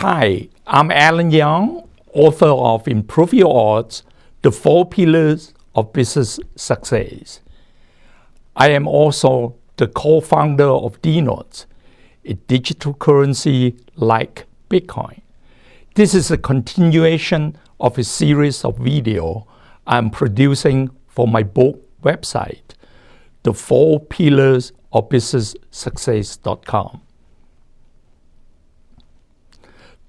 Hi, I'm Alan Yong, author of Improve Your Odds, The 4 Pillars of Business Success. I am also the co-founder of DNotes, a digital currency like Bitcoin. This is a continuation of a series of videos I'm producing for my book website, The 4 Pillars of Business Success.com.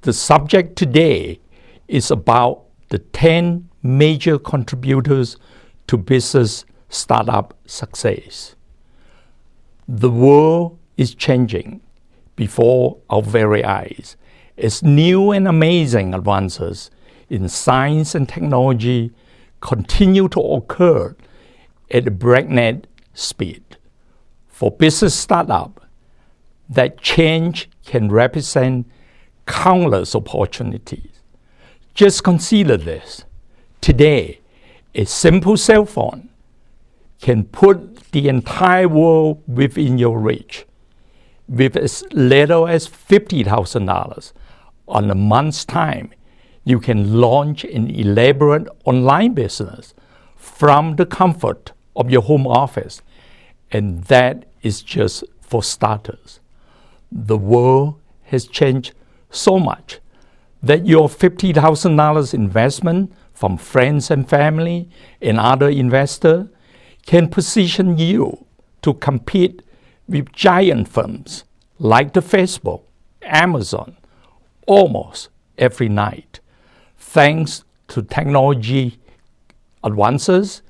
The subject today is about the 10 major contributors to business startup success. The world is changing before our very eyes as new and amazing advances in science and technology continue to occur at a breakneck speed. For business startup, that change can represent countless opportunities. Just consider this. Today, a simple cell phone can put the entire world within your reach. With as little as $50,000 on a month's time, you can launch an elaborate online business from the comfort of your home office, and that is just for starters. The world has changed so much that your $50,000 investment from friends and family and other investors can position you to compete with giant firms like the Facebook, Amazon, almost every night. Thanks to technology advances,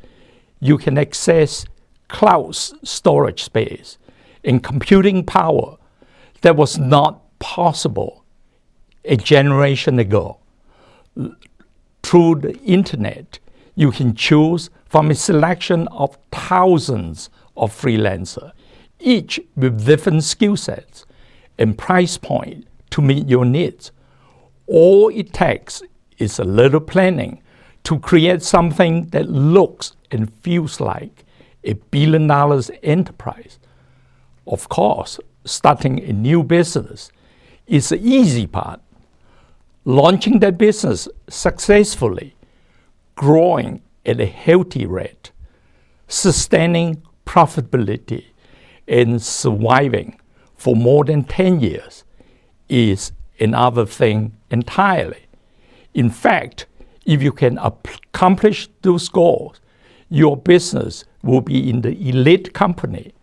you can access cloud storage space and computing power that was not possible a generation ago. Through the internet, you can choose from a selection of thousands of freelancers, each with different skill sets and price point to meet your needs. All it takes is a little planning to create something that looks and feels like a $1 billion enterprise. Of course, starting a new business is the easy part. Launching that business successfully, growing at a healthy rate, sustaining profitability, and surviving for more than 10 years is another thing entirely. In fact, if you can accomplish those goals, your business will be in the elite company.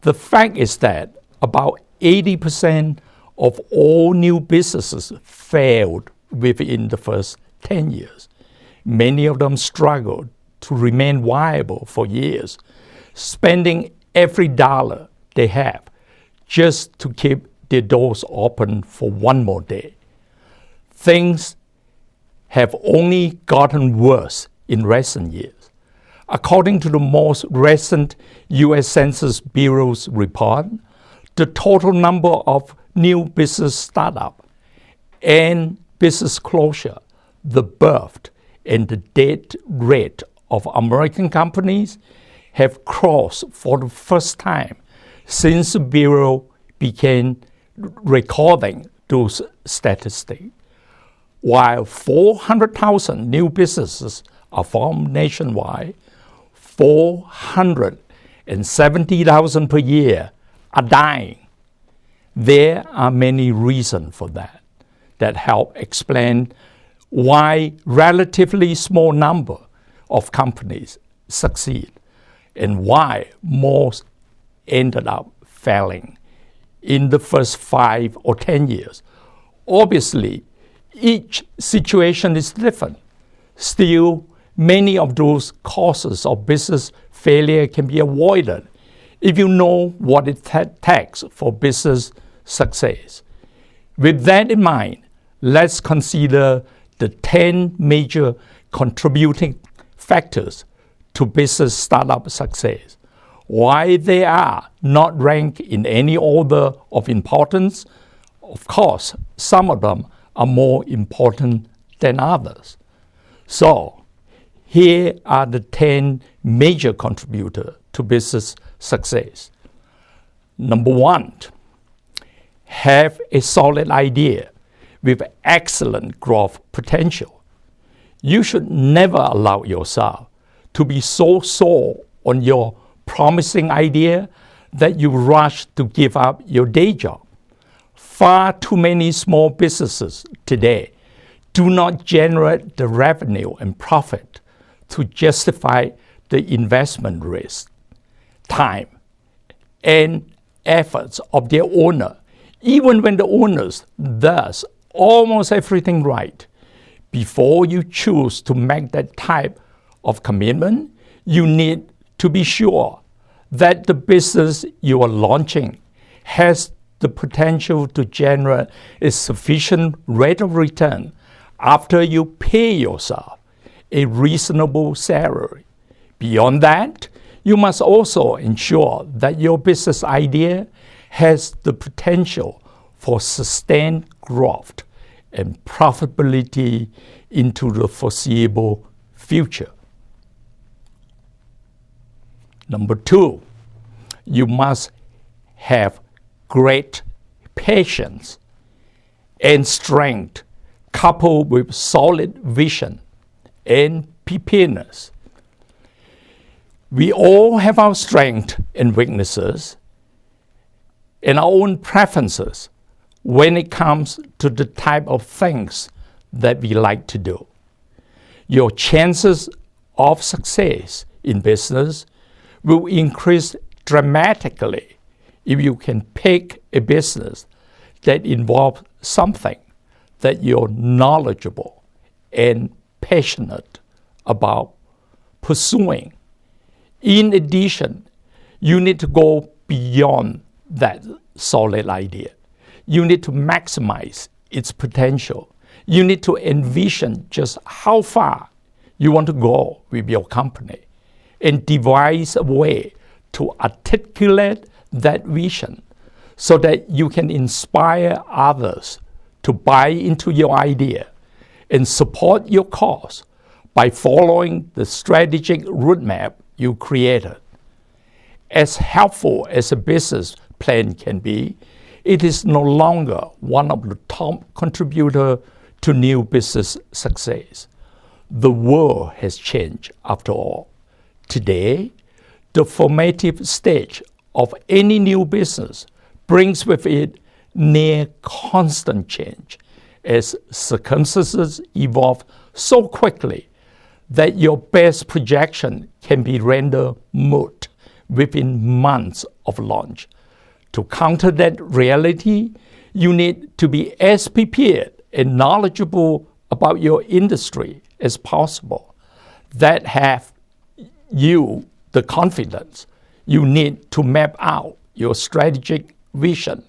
The fact is that about 80% of all new businesses failed within the first 10 years. Many of them struggled to remain viable for years, spending every dollar they have just to keep their doors open for one more day. Things have only gotten worse in recent years. According to the most recent U.S. Census Bureau's report, the total number of new business startup and business closure, the birth and the death rate of American companies have crossed for the first time since the Bureau began recording those statistics. While 400,000 new businesses are formed nationwide, 470,000 per year are dying. There are many reasons for that help explain why relatively small number of companies succeed and why most ended up failing in the first 5 or 10 years. Obviously, each situation is different. Still, many of those causes of business failure can be avoided if you know what it takes for business success. With that in mind, let's consider the 10 major contributing factors to business startup success. Why they are not ranked in any order of importance. Of course, some of them are more important than others. So, here are the 10 major contributors to business success. Number 1, have a solid idea with excellent growth potential. You should never allow yourself to be so sore on your promising idea that you rush to give up your day job. Far too many small businesses today do not generate the revenue and profit to justify the investment risk, time, and efforts of their owner, even when the owners does almost everything right. Before you choose to make that type of commitment, you need to be sure that the business you are launching has the potential to generate a sufficient rate of return after you pay yourself a reasonable salary. Beyond that, you must also ensure that your business idea has the potential for sustained growth and profitability into the foreseeable future. Number 2, you must have great patience and strength coupled with solid vision and preparedness. We all have our strengths and weaknesses and our own preferences when it comes to the type of things that we like to do. Your chances of success in business will increase dramatically if you can pick a business that involves something that you're knowledgeable and passionate about pursuing. In addition, you need to go beyond that solid idea. You need to maximize its potential. You need to envision just how far you want to go with your company and devise a way to articulate that vision so that you can inspire others to buy into your idea and support your cause by following the strategic roadmap you created. As helpful as a business plan can be, it is no longer one of the top contributors to new business success. The world has changed after all. Today, the formative stage of any new business brings with it near constant change as circumstances evolve so quickly that your best projection can be rendered moot within months of launch. To counter that reality, you need to be as prepared and knowledgeable about your industry as possible. That have you the confidence you need to map out your strategic vision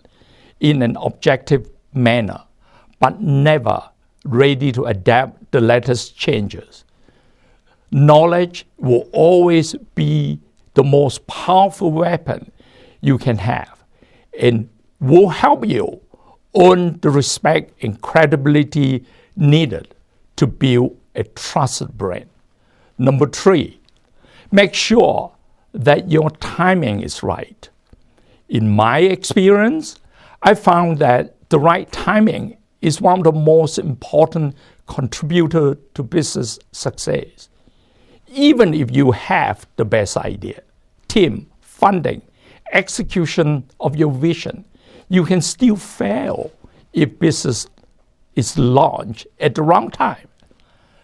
in an objective manner, but never ready to adapt the latest changes. Knowledge will always be the most powerful weapon you can have and will help you earn the respect and credibility needed to build a trusted brand. Number 3, make sure that your timing is right. In my experience, I found that the right timing is one of the most important contributors to business success. Even if you have the best idea, team, funding, execution of your vision, you can still fail if business is launched at the wrong time.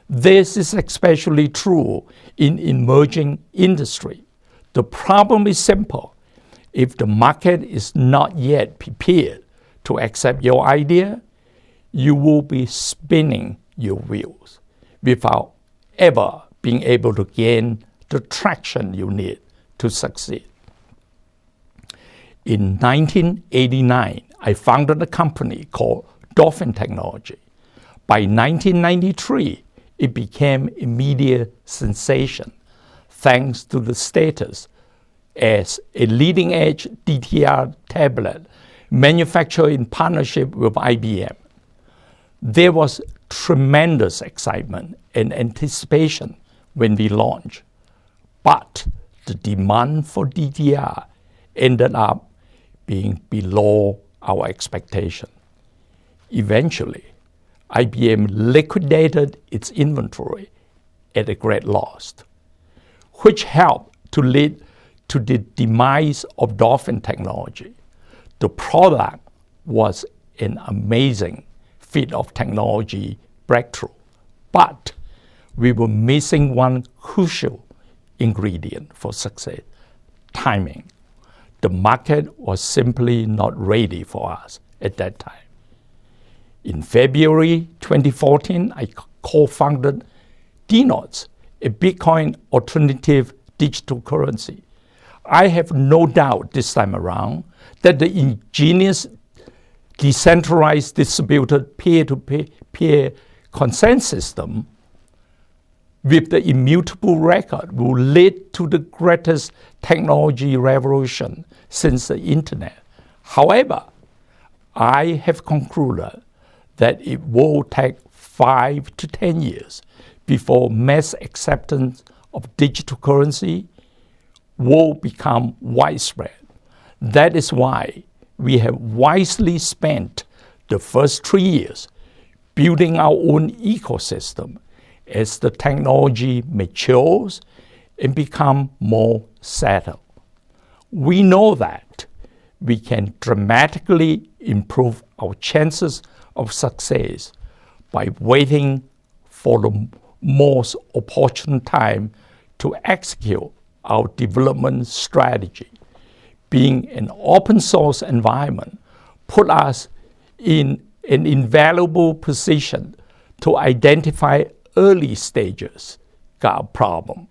This is especially true in emerging industry. The problem is simple. If the market is not yet prepared to accept your idea, you will be spinning your wheels without ever being able to gain the traction you need to succeed. In 1989, I founded a company called Dolphin Technology. By 1993, it became a media sensation thanks to the status as a leading-edge DTR tablet manufactured in partnership with IBM. There was tremendous excitement and anticipation when we launched, but the demand for DTR ended up being below our expectation. Eventually, IBM liquidated its inventory at a great loss, which helped to lead to the demise of Dolphin technology. The product was an amazing feat of technology breakthrough, but we were missing one crucial ingredient for success: timing. The market was simply not ready for us at that time. In February 2014, I co-founded DNOTS, a Bitcoin alternative digital currency. I have no doubt this time around that the ingenious decentralized distributed peer-to-peer consent system with the immutable record will lead to the greatest technology revolution since the internet. However, I have concluded that it will take 5 to 10 years before mass acceptance of digital currency will become widespread. That is why we have wisely spent the first 3 years building our own ecosystem. As the technology matures and become more settled, we know that we can dramatically improve our chances of success by waiting for the most opportune time to execute our development strategy. Being an open source environment put us in an invaluable position to identify early stages got a problem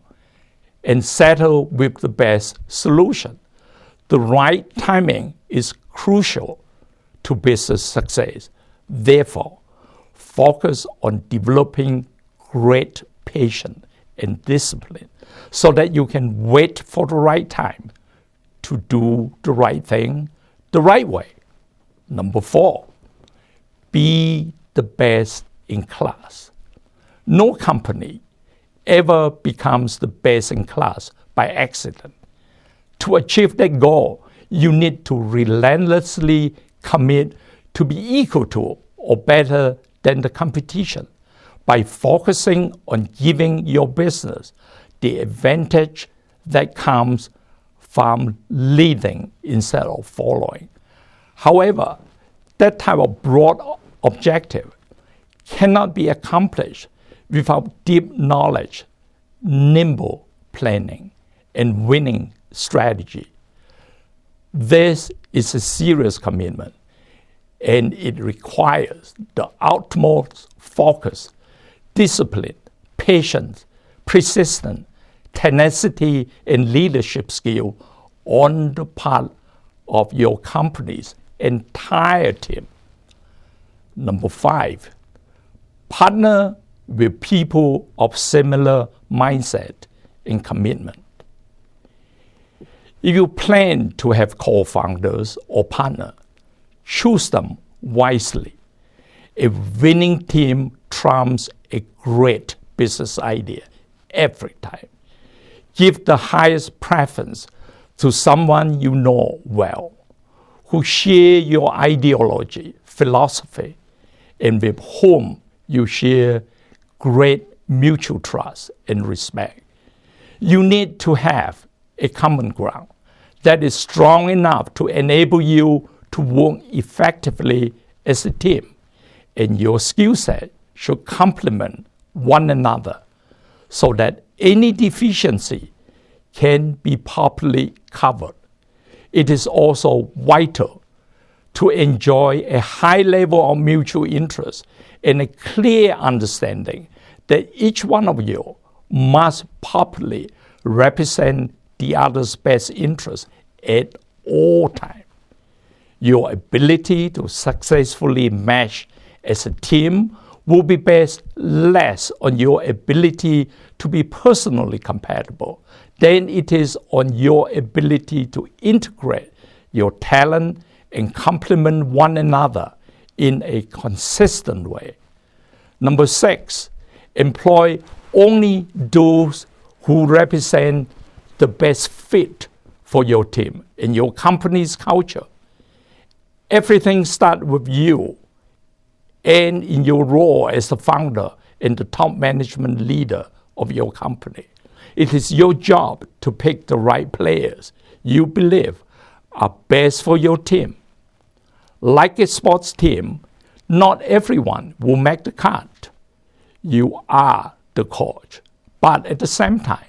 and settle with the best solution. The right timing is crucial to business success. Therefore, focus on developing great patience and discipline so that you can wait for the right time to do the right thing the right way. Number 4, be the best in class. No company ever becomes the best in class by accident. To achieve that goal, you need to relentlessly commit to be equal to or better than the competition by focusing on giving your business the advantage that comes from leading instead of following. However, that type of broad objective cannot be accomplished without deep knowledge, nimble planning, and winning strategy. This is a serious commitment, and it requires the utmost focus, discipline, patience, persistence, tenacity, and leadership skill on the part of your company's entire team. Number 5, partner with people of similar mindset and commitment. If you plan to have co-founders or partners, choose them wisely. A winning team trumps a great business idea every time. Give the highest preference to someone you know well, who share your ideology, philosophy, and with whom you share great mutual trust and respect. You need to have a common ground that is strong enough to enable you to work effectively as a team, and your skill set should complement one another so that any deficiency can be properly covered. It is also vital to enjoy a high level of mutual interest and a clear understanding that each one of you must properly represent the other's best interest at all times. Your ability to successfully mesh as a team will be based less on your ability to be personally compatible than it is on your ability to integrate your talent and complement one another in a consistent way. Number 6, employ only those who represent the best fit for your team and your company's culture. Everything starts with you and in your role as the founder and the top management leader of your company. It is your job to pick the right players you believe are best for your team. Like a sports team, not everyone will make the cut. You are the coach, but at the same time,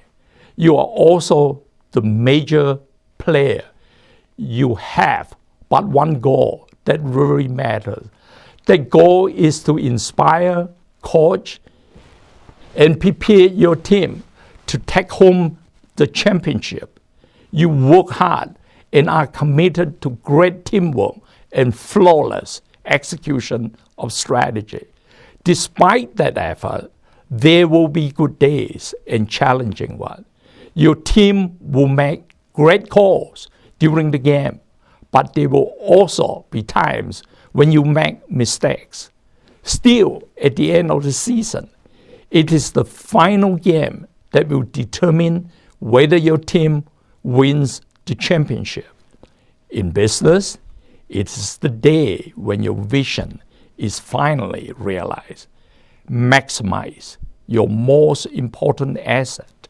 you are also the major player. You have but one goal that really matters. The goal is to inspire, coach, and prepare your team to take home the championship. You work hard and are committed to great teamwork and flawless execution of strategy. Despite that effort, there will be good days and challenging ones. Your team will make great calls during the game, but there will also be times when you make mistakes. Still, at the end of the season, it is the final game that will determine whether your team wins the championship. In business, it is the day when your vision is finally realized. Maximize your most important asset,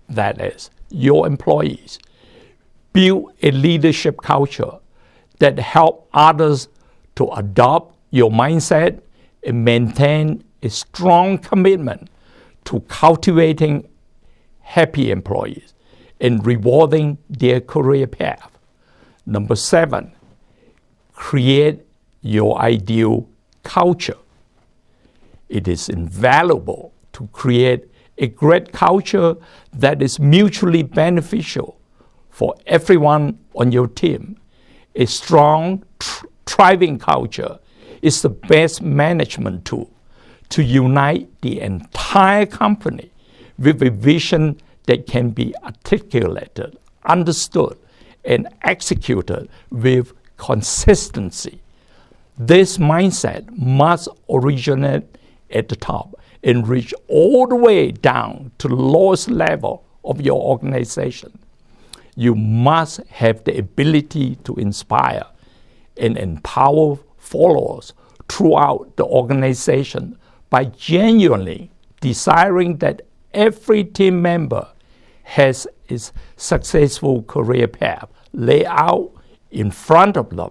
that is, your employees. Build a leadership culture that helps others to adopt your mindset and maintain a strong commitment to cultivating happy employees and rewarding their career path. Number 7, create your ideal culture. It is invaluable to create a great culture that is mutually beneficial for everyone on your team. A strong, thriving culture is the best management tool to unite the entire company with a vision that can be articulated, understood, and executed with consistency. This mindset must originate at the top and reach all the way down to the lowest level of your organization. You must have the ability to inspire and empower followers throughout the organization by genuinely desiring that every team member has its successful career path laid out in front of them.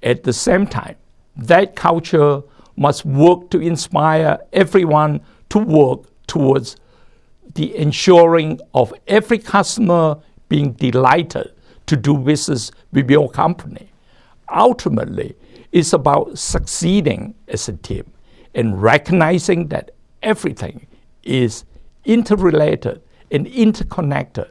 At the same time, that culture must work to inspire everyone to work towards the ensuring of every customer being delighted to do business with your company. Ultimately, it's about succeeding as a team and recognizing that everything is interrelated and interconnected.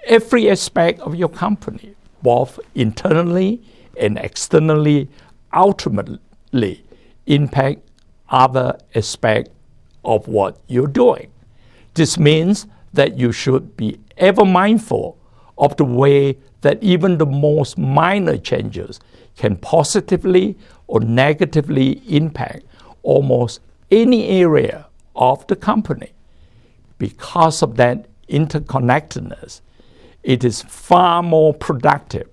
Every aspect of your company, both internally and externally, ultimately impact other aspects of what you're doing. This means that you should be ever mindful of the way that even the most minor changes can positively or negatively impact almost any area of the company. Because of that interconnectedness, it is far more productive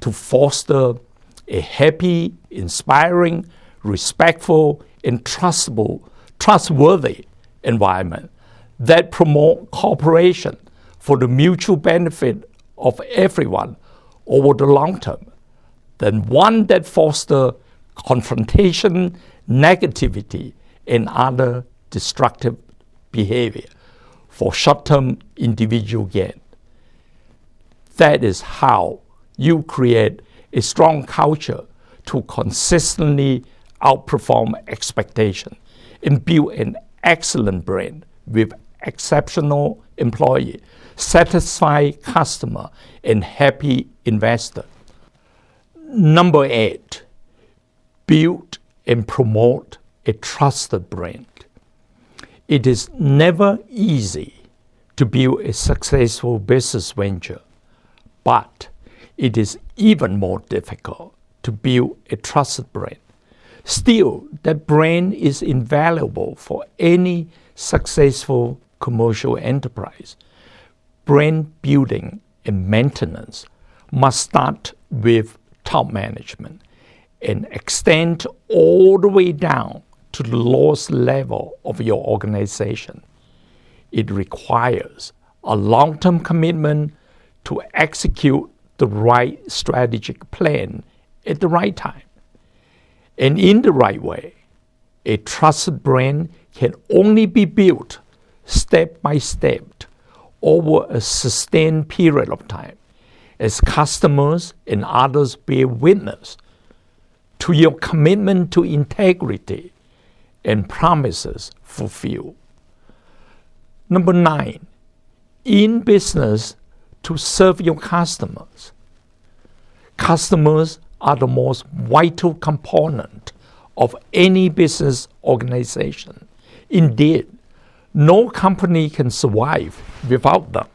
to foster a happy, inspiring, respectful, and trustworthy environment that promotes cooperation for the mutual benefit of everyone over the long term than one that fosters confrontation, negativity, and other destructive behavior for short-term individual gain. That is how you create a strong culture to consistently outperform expectations and build an excellent brand with exceptional employee, satisfied customer, and happy investor. Number 8, build and promote a trusted brand. It is never easy to build a successful business venture, but it is even more difficult to build a trusted brand. Still, that brand is invaluable for any successful commercial enterprise. Brand building and maintenance must start with top management and extend all the way down to the lowest level of your organization. It requires a long-term commitment to execute the right strategic plan at the right time and in the right way. A trusted brand can only be built step by step over a sustained period of time as customers and others bear witness to your commitment to integrity and promises fulfilled. Number 9, in business to serve your customers. Customers are the most vital component of any business organization. Indeed, no company can survive without them.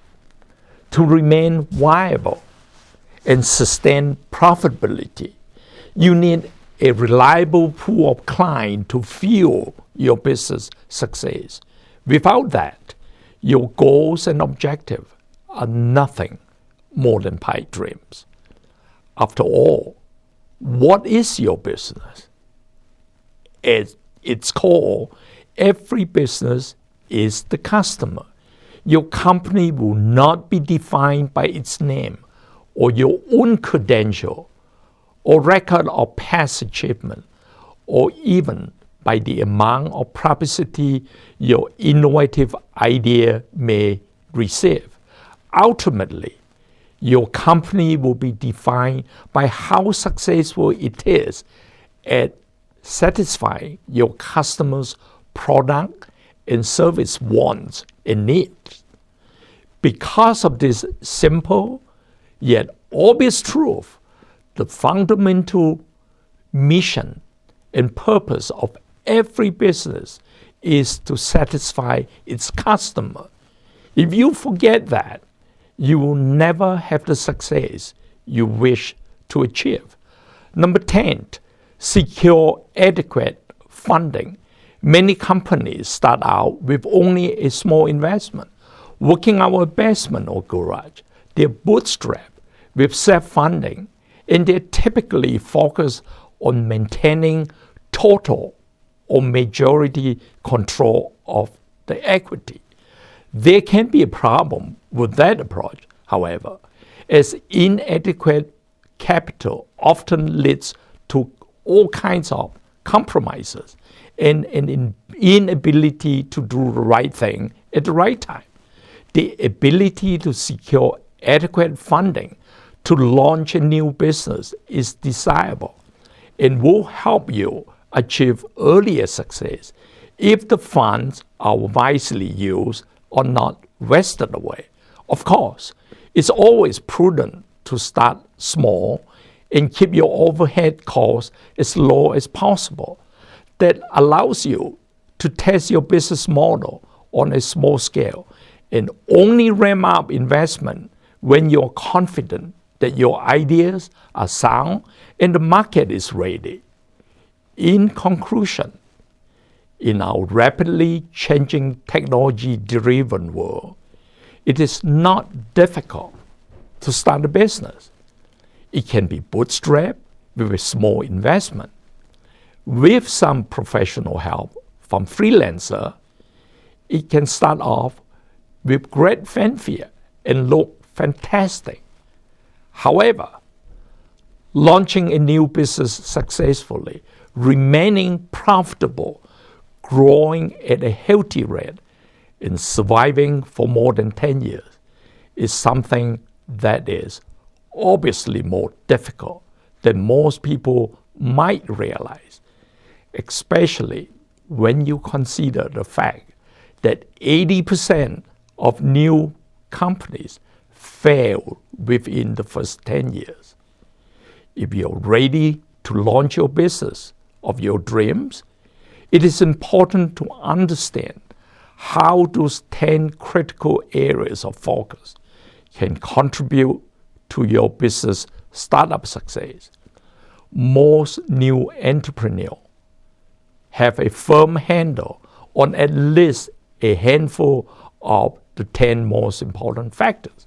To remain viable and sustain profitability, you need a reliable pool of clients to fuel your business success. Without that, your goals and objectives are nothing more than pipe dreams. After all, what is your business? At its core, every business is the customer. Your company will not be defined by its name or your own credential or record of past achievement, or even by the amount of publicity your innovative idea may receive. Ultimately, your company will be defined by how successful it is at satisfying your customers' product and service wants and needs. Because of this simple yet obvious truth, the fundamental mission and purpose of every business is to satisfy its customer. If you forget that, you will never have the success you wish to achieve. Number 10, secure adequate funding. Many companies start out with only a small investment, working out a basement or garage. They're bootstrapped with self-funding, and they typically focus on maintaining total or majority control of the equity. There can be a problem with that approach, however, as inadequate capital often leads to all kinds of compromises and an inability to do the right thing at the right time. The ability to secure adequate funding to launch a new business is desirable and will help you achieve earlier success if the funds are wisely used or not wasted away. Of course, it's always prudent to start small and keep your overhead costs as low as possible. That allows you to test your business model on a small scale and only ramp up investment when you're confident that your ideas are sound and the market is ready. In conclusion, in our rapidly changing technology-driven world, it is not difficult to start a business. It can be bootstrapped with a small investment. With some professional help from freelancer, it can start off with great fanfare and look fantastic. However, launching a new business successfully, remaining profitable, growing at a healthy rate, and surviving for more than 10 years is something that is obviously more difficult than most people might realize, especially when you consider the fact that 80% of new companies fail within the first 10 years. If you're ready to launch your business of your dreams, it is important to understand how those 10 critical areas of focus can contribute to your business startup success. Most new entrepreneurs have a firm handle on at least a handful of the 10 most important factors.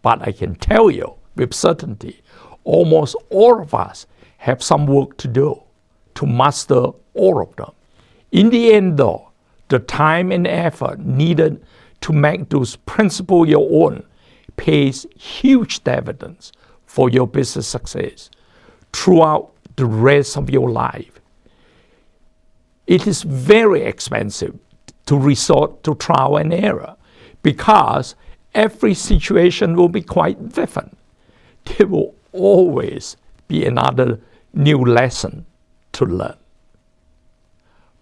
But I can tell you with certainty, almost all of us have some work to do to master all of them. In the end, though, the time and effort needed to make those principles your own pays huge dividends for your business success throughout the rest of your life. It is very expensive to resort to trial and error because every situation will be quite different. There will always be another new lesson to learn.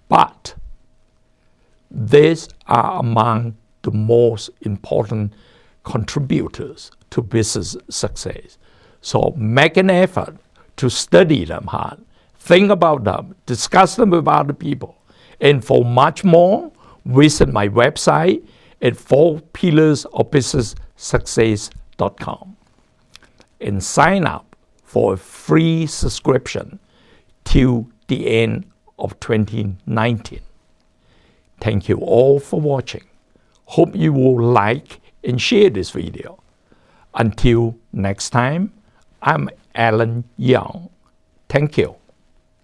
But these are among the most important contributors to business success. So make an effort to study them hard, think about them, discuss them with other people. And for much more, visit my website at 4pillarsofbusinesssuccess.com and sign up for a free subscription till the end of 2019. Thank you all for watching. Hope you will like and share this video. Until next time, I'm Alan Yong. Thank you.